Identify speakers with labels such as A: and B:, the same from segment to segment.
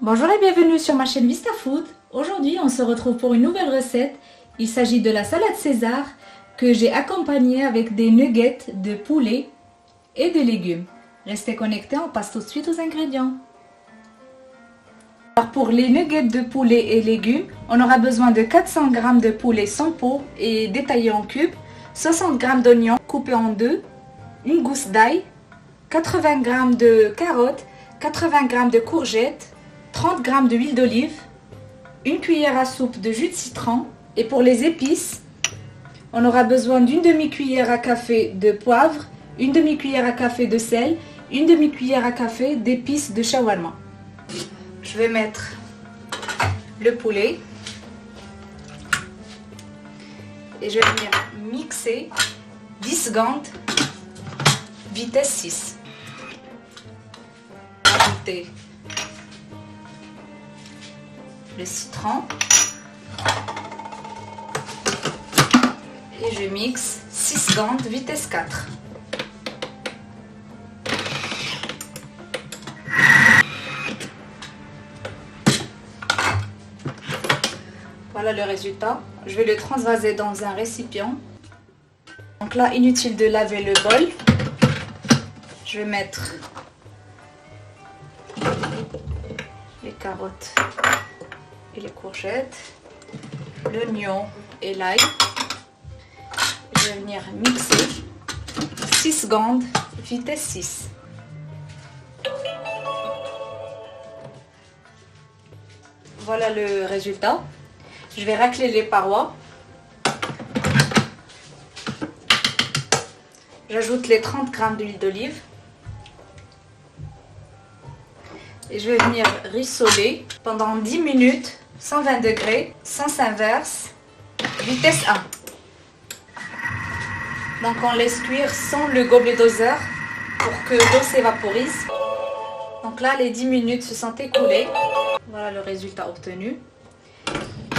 A: Bonjour et bienvenue sur ma chaîne Vista Food. Aujourd'hui, on se retrouve pour une nouvelle recette. Il s'agit de la salade César que j'ai accompagnée avec des nuggets de poulet et de légumes. Restez connectés, on passe tout de suite aux ingrédients. Alors pour les nuggets de poulet et légumes, on aura besoin de 400 g de poulet sans peau et détaillé en cubes, 60 g d'oignons coupés en deux, une gousse d'ail, 80 g de carottes, 80 g de courgettes, 30 g d'huile d'olive, une cuillère à soupe de jus de citron. Et pour les épices, on aura besoin d'une demi-cuillère à café de poivre, une demi-cuillère à café de sel, une demi-cuillère à café d'épices de shawarma. Je vais mettre le poulet et je vais venir mixer 10 secondes, vitesse 6. Ajouter le citron et je mixe 6 secondes, vitesse 4. Voilà le résultat. Je vais le transvaser dans un récipient. Donc là, inutile de laver le bol. Je vais mettre les carottes et les courgettes, l'oignon et l'ail. Je vais venir mixer 6 secondes, vitesse 6. Voilà le résultat. Je vais racler les parois. J'ajoute les 30 g d'huile d'olive. Et je vais venir rissoler pendant 10 minutes, 120 degrés, sens inverse, vitesse 1. Donc on laisse cuire sans le gobelet doseur pour que l'eau s'évaporise. Donc là, les 10 minutes se sont écoulées. Voilà le résultat obtenu.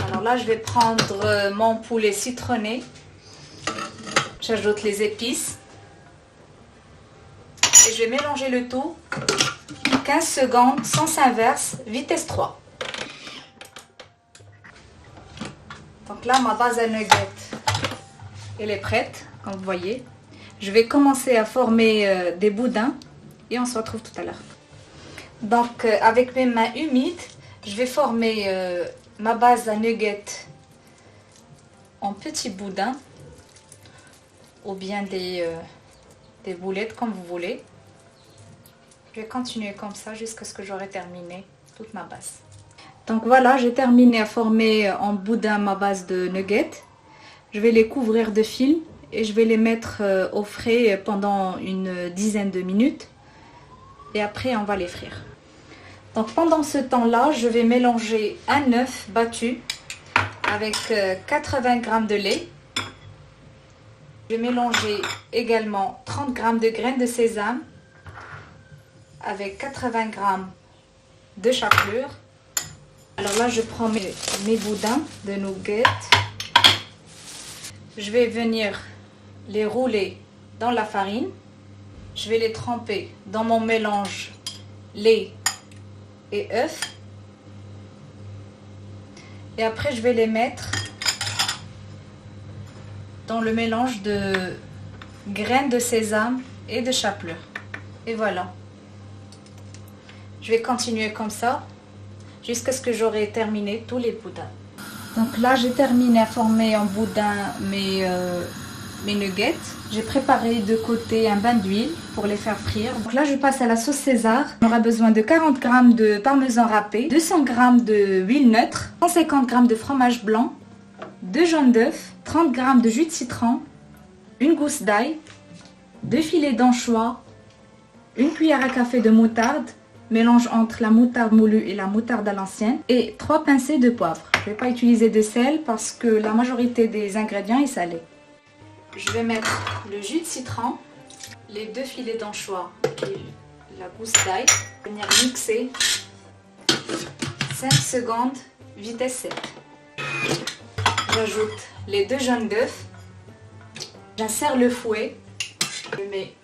A: Alors là, je vais prendre mon poulet citronné. J'ajoute les épices. Et je vais mélanger le tout. 15 secondes, sens inverse, vitesse 3. Donc là, ma base à nuggets, elle est prête, comme vous voyez. Je vais commencer à former des boudins et on se retrouve tout à l'heure. Donc, avec mes mains humides, je vais former ma base à nuggets en petits boudins ou bien des boulettes comme vous voulez. Je vais continuer comme ça jusqu'à ce que j'aurai terminé toute ma base. Donc voilà, j'ai terminé à former en boudin ma base de nuggets. Je vais les couvrir de film et je vais les mettre au frais pendant une dizaine de minutes. Et après, on va les frire. Donc pendant ce temps-là, je vais mélanger un œuf battu avec 80 g de lait. Je vais mélanger également 30 g de graines de sésame avec 80 g de chapelure. Alors là, je prends mes boudins de nuggets. Je vais venir les rouler dans la farine. Je vais les tremper dans mon mélange lait et œuf. Et après, je vais les mettre dans le mélange de graines de sésame et de chapelure. Et voilà. Je vais continuer comme ça jusqu'à ce que j'aurai terminé tous les boudins. Donc là, j'ai terminé à former en boudin mes nuggets. J'ai préparé de côté un bain d'huile pour les faire frire. Donc là, je passe à la sauce César. On aura besoin de 40 g de parmesan râpé, 200 g de huile neutre, 150 g de fromage blanc, 2 jaunes d'œufs, 30 g de jus de citron, une gousse d'ail, 2 filets d'anchois, une cuillère à café de moutarde, mélange entre la moutarde moulue et la moutarde à l'ancienne, et 3 pincées de poivre. Je ne vais pas utiliser de sel parce que la majorité des ingrédients est salé. Je vais mettre le jus de citron, les 2 filets d'anchois et la gousse d'ail. Venir mixer 5 secondes, vitesse 7. J'ajoute les 2 jaunes d'œufs. J'insère le fouet. Je mets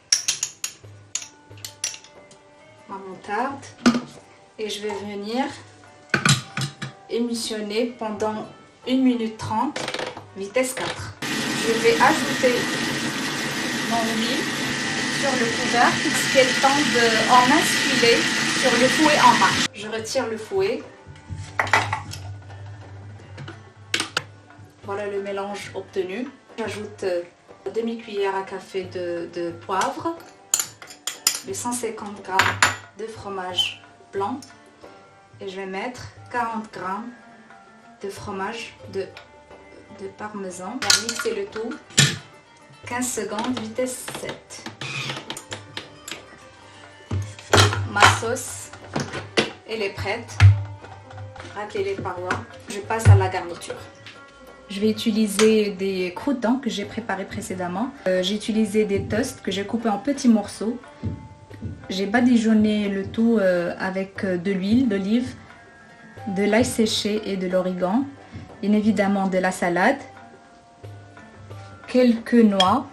A: ma moutarde et je vais venir émulsionner pendant 1 minute 30, vitesse 4. Je vais ajouter mon huile sur le couvercle puisqu'elle tombe en mince filet sur le fouet en bas. Je retire le fouet. Voilà le mélange obtenu. J'ajoute demi-cuillère à café de poivre, les 150 g de fromage blanc et je vais mettre 40 g de fromage de parmesan. On va mixer le tout. 15 secondes, vitesse 7. Ma sauce, elle est prête. Racler les parois. Je passe à la garniture. Je vais utiliser des croûtons que j'ai préparés précédemment. J'ai utilisé des toasts que j'ai coupés en petits morceaux. J'ai badigeonné le tout avec de l'huile d'olive, de l'ail séché et de l'origan. Bien évidemment de la salade, quelques noix,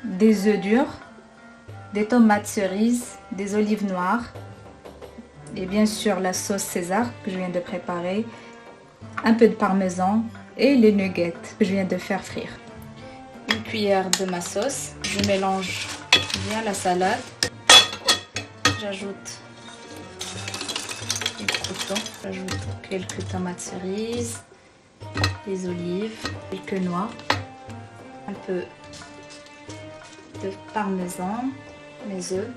A: des œufs durs, des tomates cerises, des olives noires et bien sûr la sauce César que je viens de préparer, un peu de parmesan et les nuggets que je viens de faire frire. Une cuillère de ma sauce, je mélange bien la salade, j'ajoute les croûtons, j'ajoute quelques tomates cerises, les olives, quelques noix, un peu de parmesan, mes œufs.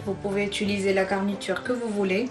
A: Vous pouvez utiliser la garniture que vous voulez.